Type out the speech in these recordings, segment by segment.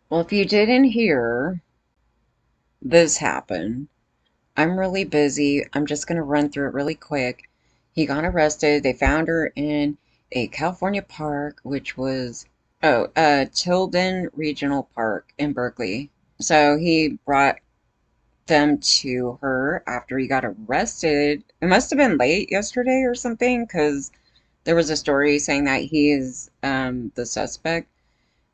Well, if you didn't hear, this happened. I'm really busy. I'm just going to run through it really quick. He got arrested. They found her in a California park, which was, Tilden Regional Park in Berkeley. So he brought them to her after he got arrested. It must have been late yesterday or something, because there was a story saying that he is the suspect.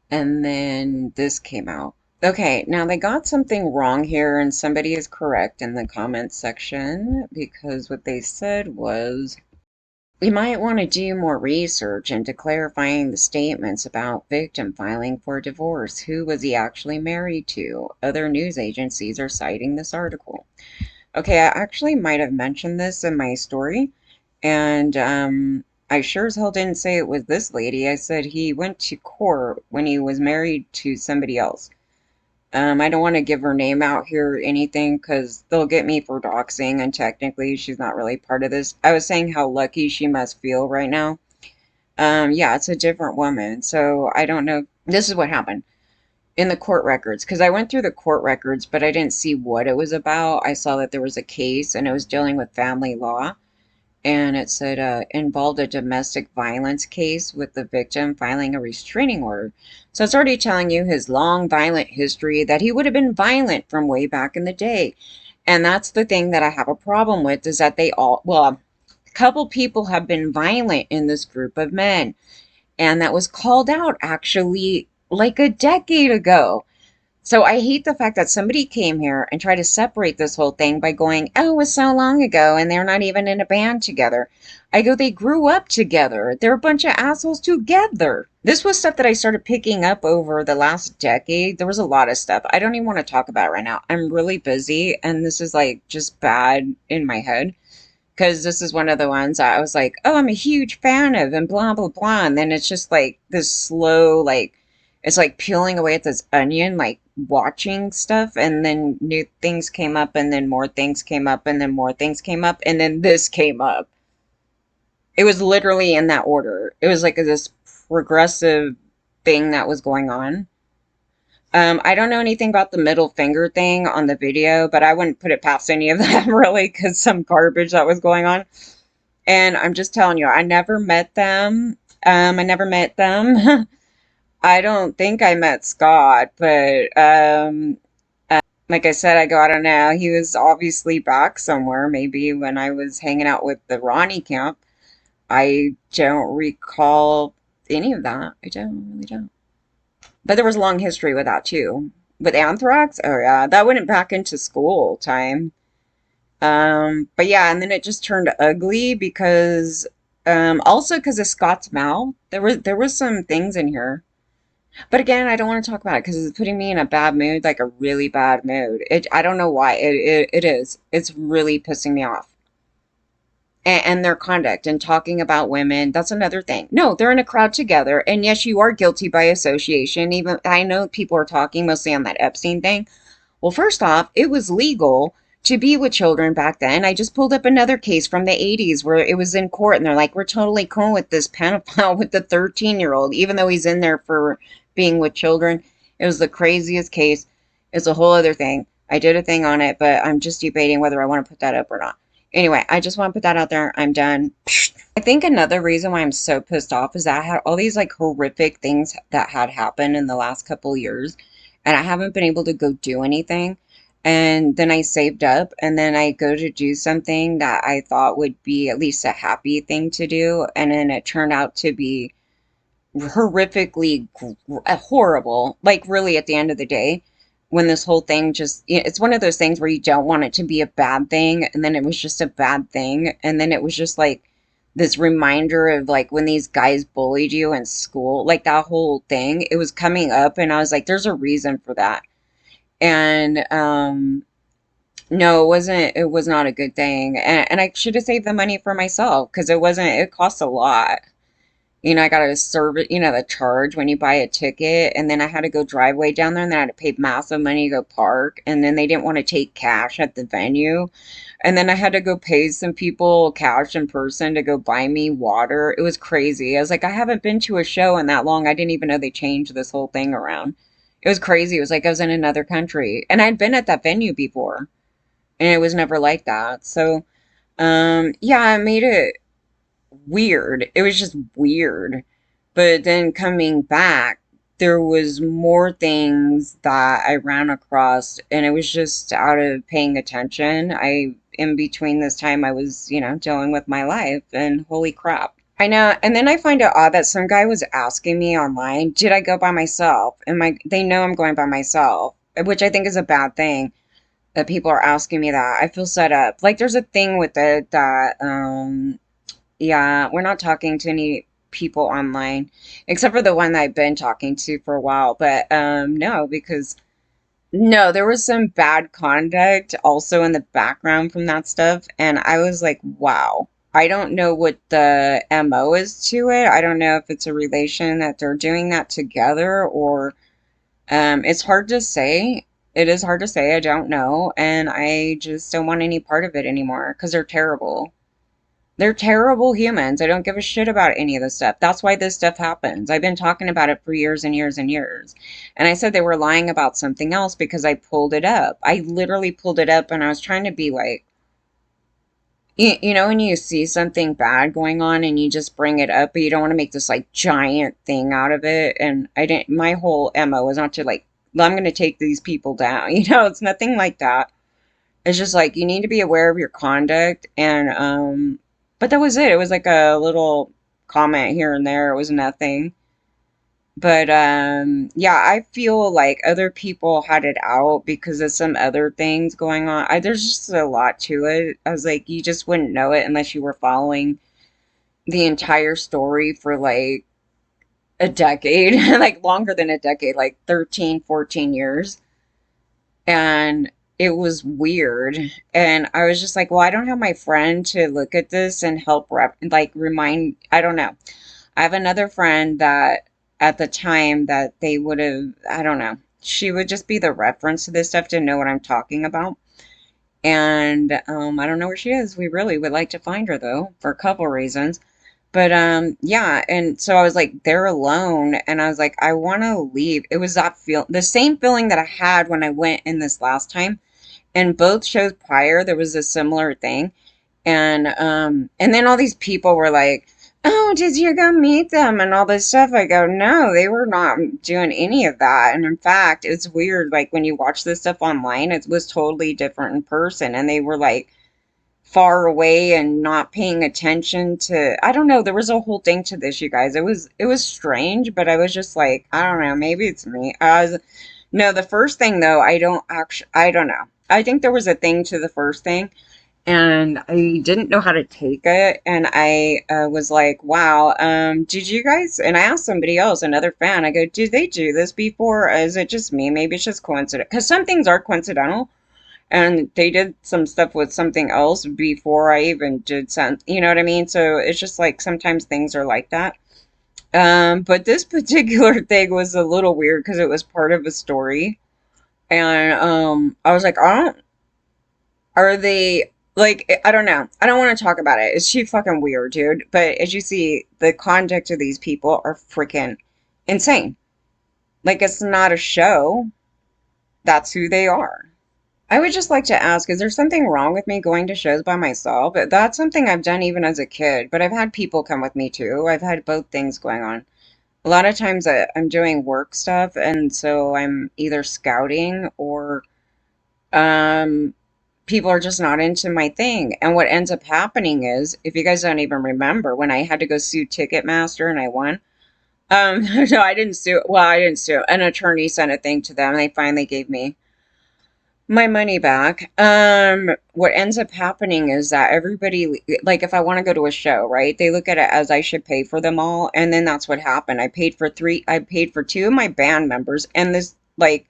And then this came out. Okay, now they got something wrong here, and somebody is correct in the comments section because what they said was we might want to do more research into clarifying the statements about victim filing for divorce. Who was he actually married to? Other news agencies are citing this article. Okay, I actually might have mentioned this in my story, and I sure as hell didn't say it was this lady. I said he went to court when he was married to somebody else. I don't want to give her name out here or anything because they'll get me for doxing, and technically she's not really part of this. I was saying how lucky she must feel right now. Yeah, it's a different woman, so I don't know. This is what happened in the court records because I went through the court records, but I didn't see what it was about. I saw that there was a case and it was dealing with family law, and it said involved a domestic violence case with the victim filing a restraining order. So it's already telling you his long violent history, that he would have been violent from way back in the day. And that's the thing that I have a problem with, is that they all, well, a couple people have been violent in this group of men. And that was called out actually like a decade ago. So I hate the fact that somebody came here and tried to separate this whole thing by going, oh, it was so long ago and they're not even in a band together. I go, they grew up together. They're a bunch of assholes together. This was stuff that I started picking up over the last decade. There was a lot of stuff. I don't even want to talk about it right now. I'm really busy and this is like just bad in my head because this is one of the ones I was like, oh, I'm a huge fan of and blah, blah, blah. And then it's just like this slow, like, it's like peeling away at this onion, like watching stuff. And then new things came up, and then more things came up, and then more things came up. And then this came up. It was literally in that order. It was like this progressive thing that was going on. I don't know anything about the middle finger thing on the video, but I wouldn't put it past any of them really, because some garbage that was going on. And I'm just telling you, I never met them. I never met them. I don't think I met Scott, but like I said, I don't know. He was obviously back somewhere, maybe when I was hanging out with the Ronnie camp. I don't recall any of that. I don't, really don't. But there was a long history with that too. With anthrax? Oh yeah, that went back into school time. But yeah, and then it just turned ugly because also because of Scott's mouth. There was some things in here. But again, I don't want to talk about it because it's putting me in a bad mood, like a really bad mood. I don't know why. It is. It's really pissing me off. And their conduct and talking about women, that's another thing. No, they're in a crowd together. And yes, you are guilty by association. Even I know people are talking mostly on that Epstein thing. Well, first off, it was legal to be with children back then. I just pulled up another case from the 80s where it was in court and they're like, we're totally cool with this pedophile with the 13-year-old, even though he's in there for being with children. It was the craziest case. It's a whole other thing. I did a thing on it, but I'm just debating whether I want to put that up or not. Anyway, I just want to put that out there. I'm done. I think another reason why I'm so pissed off is that I had all these like horrific things that had happened in the last couple years, and I haven't been able to go do anything. And then I saved up, and then I go to do something that I thought would be at least a happy thing to do, and then it turned out to be horrifically horrible. Like, really, at the end of the day, when this whole thing just, it's one of those things where you don't want it to be a bad thing, and then it was just a bad thing, and then it was just like this reminder of like when these guys bullied you in school, like that whole thing, it was coming up, and I was like, there's a reason for that. And no, it was not a good thing. And I should have saved the money for myself because it costs a lot. I got to serve it, the charge when you buy a ticket. And then I had to go drive way down there, and then I had to pay massive money to go park. And then they didn't want to take cash at the venue. And then I had to go pay some people cash in person to go buy me water. It was crazy. I was like, I haven't been to a show in that long. I didn't even know they changed this whole thing around. It was crazy. It was like I was in another country. And I'd been at that venue before, and it was never like that. So, yeah, it made it weird. It was just weird. But then coming back, there was more things that I ran across, and it was just out of paying attention. In between this time, I was, dealing with my life, and holy crap. I know. And then I find it odd that some guy was asking me online, did I go by myself? They know I'm going by myself, which I think is a bad thing that people are asking me that. I feel set up. Like there's a thing with it that, yeah, we're not talking to any people online, except for the one that I've been talking to for a while. But no, because no, there was some bad conduct also in the background from that stuff, and I was like, wow. I don't know what the MO is to it. I don't know if it's a relation that they're doing that together or it's hard to say. It is hard to say. I don't know, and I just don't want any part of it anymore because they're terrible. They're terrible humans. I don't give a shit about any of this stuff. That's why this stuff happens. I've been talking about it for years and years and years. And I said they were lying about something else because I pulled it up. I literally pulled it up and I was trying to be like, when you see something bad going on and you just bring it up, but you don't want to make this like giant thing out of it. And I didn't, my whole MO was not to like, "Well, I'm going to take these people down." It's nothing like that. It's just like you need to be aware of your conduct and but that was it. It was like a little comment here and there. It was nothing. But yeah, I feel like other people had it out because of some other things going on. There's just a lot to it. I was like, you just wouldn't know it unless you were following the entire story for like a decade, like longer than a decade, like 13, 14 years. And it was weird. And I was just like, well, I don't have my friend to look at this and help like remind, I don't know. I have another friend that at the time that they would have, I don't know, she would just be the reference to this stuff to know what I'm talking about. And I don't know where she is. We really would like to find her though, for a couple reasons. But yeah, and so I was like they're alone and I was like I want to leave. It was that feel the same feeling that I had when I went in this last time. And both shows prior there was a similar thing. And then all these people were like, "Oh, did you go meet them?" and all this stuff. I go, "No, they were not doing any of that." And in fact, it's weird like when you watch this stuff online, it was totally different in person and they were like far away and not paying attention to I don't know, there was a whole thing to this, you guys. It was strange, but I was just like, I don't know, maybe it's me. No, the first thing though, I don't know. I think there was a thing to the first thing and I didn't know how to take it and I was like, wow, did you guys and I asked somebody else, another fan, I go, did they do this before? Or is it just me? Maybe it's just coincident because some things are coincidental and they did some stuff with something else before I even did some, you know what I mean? So it's just like sometimes things are like that. But this particular thing was a little weird because it was part of a story. And I was like, are they like, I don't know. I don't want to talk about it. It's too fucking weird, dude. But as you see, the conduct of these people are freaking insane. Like, it's not a show. That's who they are. I would just like to ask, is there something wrong with me going to shows by myself? That's something I've done even as a kid, but I've had people come with me too. I've had both things going on. A lot of times I'm doing work stuff, and so I'm either scouting or um, people are just not into my thing. And what ends up happening is, if you guys don't even remember, when I had to go sue Ticketmaster and I won, no, I didn't sue. Well, I didn't sue. An attorney sent a thing to them, and they finally gave me my money back. What ends up happening is that everybody, like, if I want to go to a show, right, they look at it as I should pay for them all, and then that's what happened. I paid for two of my band members, and this, like,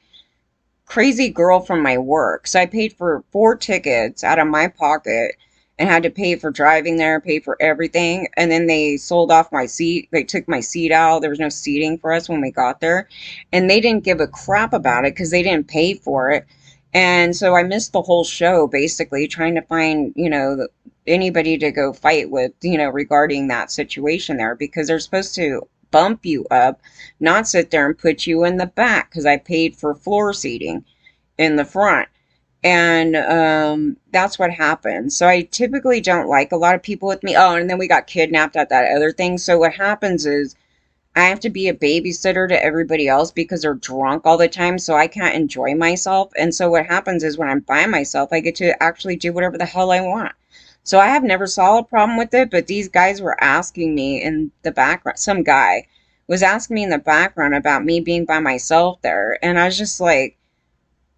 crazy girl from my work. So I paid for four tickets out of my pocket and had to pay for driving there, pay for everything. And then they sold off my seat. They took my seat out. There was no seating for us when we got there. And they didn't give a crap about it because they didn't pay for it. And so I missed the whole show basically trying to find, anybody to go fight with, regarding that situation there because they're supposed to bump you up, not sit there and put you in the back because I paid for floor seating in the front. And that's what happened. So I typically don't like a lot of people with me. Oh, and then we got kidnapped at that other thing. So what happens is I have to be a babysitter to everybody else because they're drunk all the time, so I can't enjoy myself. And so what happens is when I'm by myself, I get to actually do whatever the hell I want. So I have never saw a problem with it, but these guys were asking me in the background, some guy was asking me in the background about me being by myself there. And I was just like,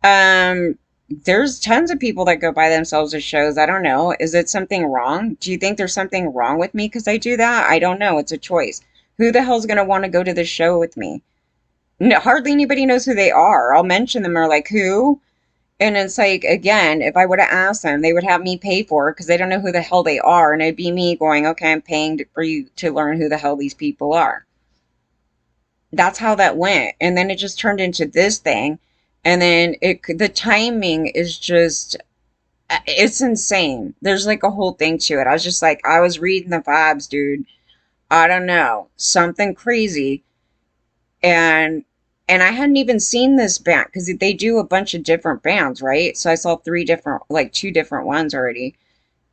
um, there's tons of people that go by themselves to shows. I don't know. Is it something wrong? Do you think there's something wrong with me because I do that? I don't know. It's a choice. Who the hell's going to want to go to this show with me? No, hardly anybody knows who they are. I'll mention them or like who. And it's like, again, if I would have asked them, they would have me pay for it because they don't know who the hell they are. And it'd be me going, okay, I'm paying for you to learn who the hell these people are. That's how that went. And then it just turned into this thing. And then the timing is just, it's insane. There's like a whole thing to it. I was just like, I was reading the vibes, dude. I don't know, something crazy. And I hadn't even seen this band because they do a bunch of different bands, right? So I saw three different, like two different ones already.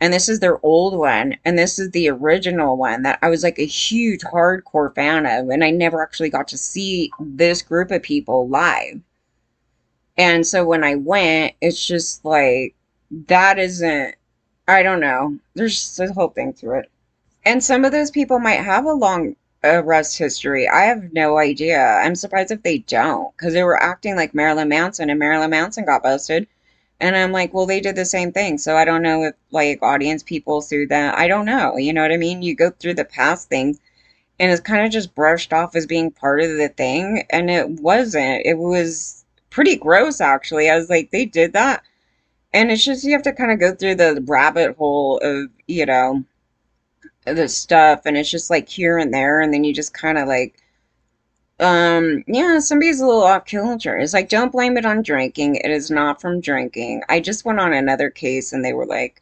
And this is their old one, and this is the original one that I was like a huge hardcore fan of, and I never actually got to see this group of people live. And so when I went, it's just like that isn't, I don't know. There's just a whole thing to it. And some of those people might have a long arrest history. I have no idea. I'm surprised if they don't, because they were acting like Marilyn Manson, and Marilyn Manson got busted. And I'm like, well, they did the same thing. So I don't know if like audience people through that. I don't know. You know what I mean? You go through the past things and it's kind of just brushed off as being part of the thing. And it wasn't. It was pretty gross, actually. I was like, they did that. And it's just, you have to kind of go through the rabbit hole of, the stuff. And it's just like here and there. And then you just kind of like, yeah, somebody's a little off kilter. It's like, don't blame it on drinking. It is not from drinking. I just went on another case and they were like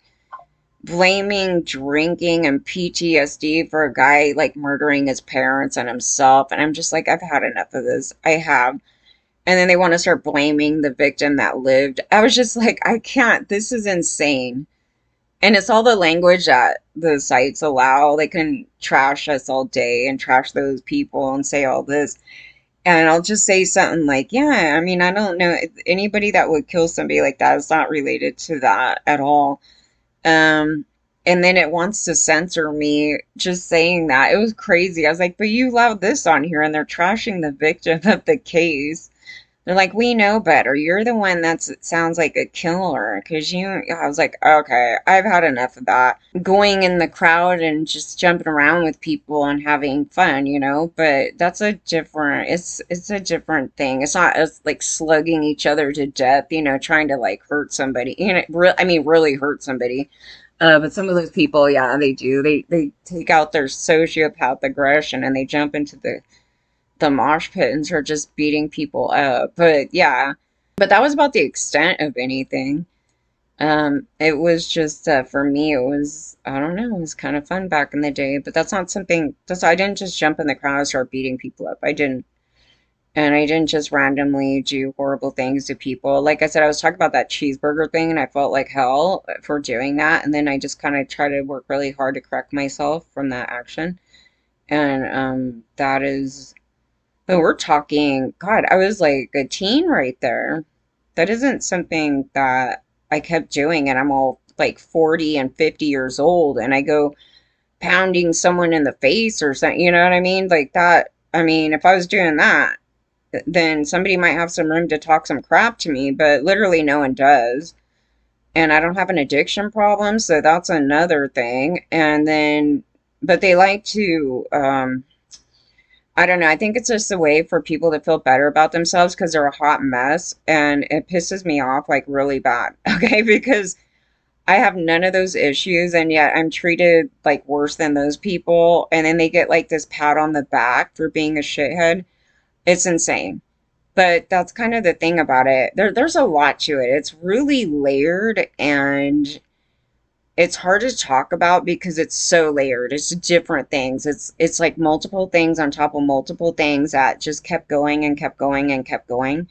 blaming drinking and PTSD for a guy like murdering his parents and himself. And I'm just like, I've had enough of this. I have. And then they want to start blaming the victim that lived. I was just like, I can't. This is insane. And it's all the language that the sites allow. They can trash us all day and trash those people and say all this. And I'll just say something like, yeah, I mean, I don't know anybody that would kill somebody like that is not related to that at all. Um, and then it wants to censor me just saying that. It was crazy. I was like, but you allowed this on here and they're trashing the victim of the case. They're like, we know better. You're the one that sounds like a killer. Because I was like, okay, I've had enough of that. Going in the crowd and just jumping around with people and having fun, But that's it's a different thing. It's not as like slugging each other to death, trying to like hurt somebody. I mean, really hurt somebody. But some of those people, yeah, they do. They take out their sociopath aggression and they jump into the mosh pit and start just beating people up. But yeah, but that was about the extent of anything. It was just for me, it was, I don't know, it was kind of fun back in the day. But that's not something. I didn't just jump in the crowd and start beating people up. I didn't. And I didn't just randomly do horrible things to people. Like I said, I was talking about that cheeseburger thing, and I felt like hell for doing that. And then I just kind of try to work really hard to correct myself from that action. And that is. But we're talking, God, I was like a teen right there. That isn't something that I kept doing, and I'm all like 40 and 50 years old, and I go pounding someone in the face or something, you know what I mean? Like that. I mean, if I was doing that, then somebody might have some room to talk some crap to me, but literally no one does. And I don't have an addiction problem, so that's another thing. And then, but they like to, I don't know. I think it's just a way for people to feel better about themselves because they're a hot mess. And it pisses me off like really bad. Okay. Because I have none of those issues. And yet I'm treated like worse than those people. And then they get like this pat on the back for being a shithead. It's insane. But that's kind of the thing about it. There's a lot to it. It's really layered and it's hard to talk about because it's so layered. It's different things. It's like multiple things on top of multiple things that just kept going and kept going and kept going.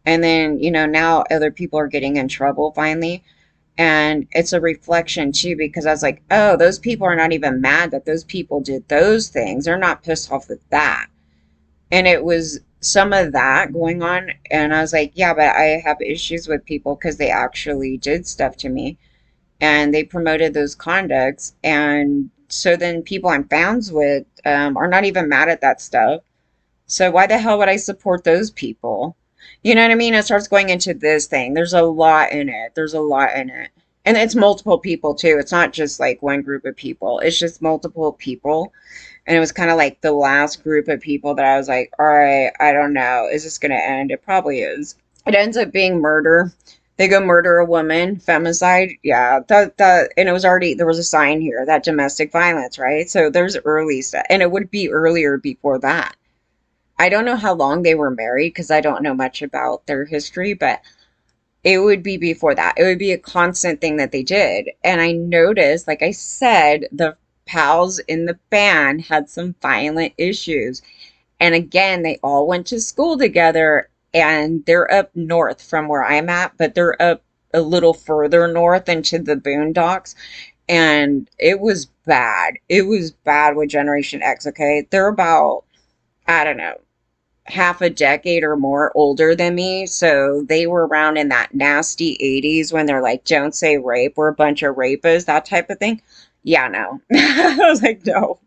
And then, now other people are getting in trouble finally. And it's a reflection too, because I was like, oh, those people are not even mad that those people did those things. They're not pissed off with that. And it was some of that going on. And I was like, yeah, but I have issues with people because they actually did stuff to me and they promoted those conducts. And so then people I'm fans with are not even mad at that stuff. So why the hell would I support those people? You know what I mean? It starts going into this thing. There's a lot in it. There's a lot in it. And it's multiple people too. It's not just like one group of people. It's just multiple people. And it was kind of like the last group of people that I was like, all right, I don't know. Is this going to end? It probably is. It ends up being murder. They go murder a woman, femicide. Yeah, and it was already, there was a sign here that domestic violence, right? So there's early stuff. And it would be earlier before that. I don't know how long they were married because I don't know much about their history, but it would be before that. It would be a constant thing that they did. And I noticed, like I said, the pals in the band had some violent issues. And again, they all went to school together and they're up north from where I'm at, but they're up a little further north into the boondocks. And it was bad. It was bad with Generation X, okay? They're about, I don't know, half a decade or more older than me. So they were around in that nasty 80s when they're like, don't say rape, we're a bunch of rapists, that type of thing. Yeah, no. I was like, no.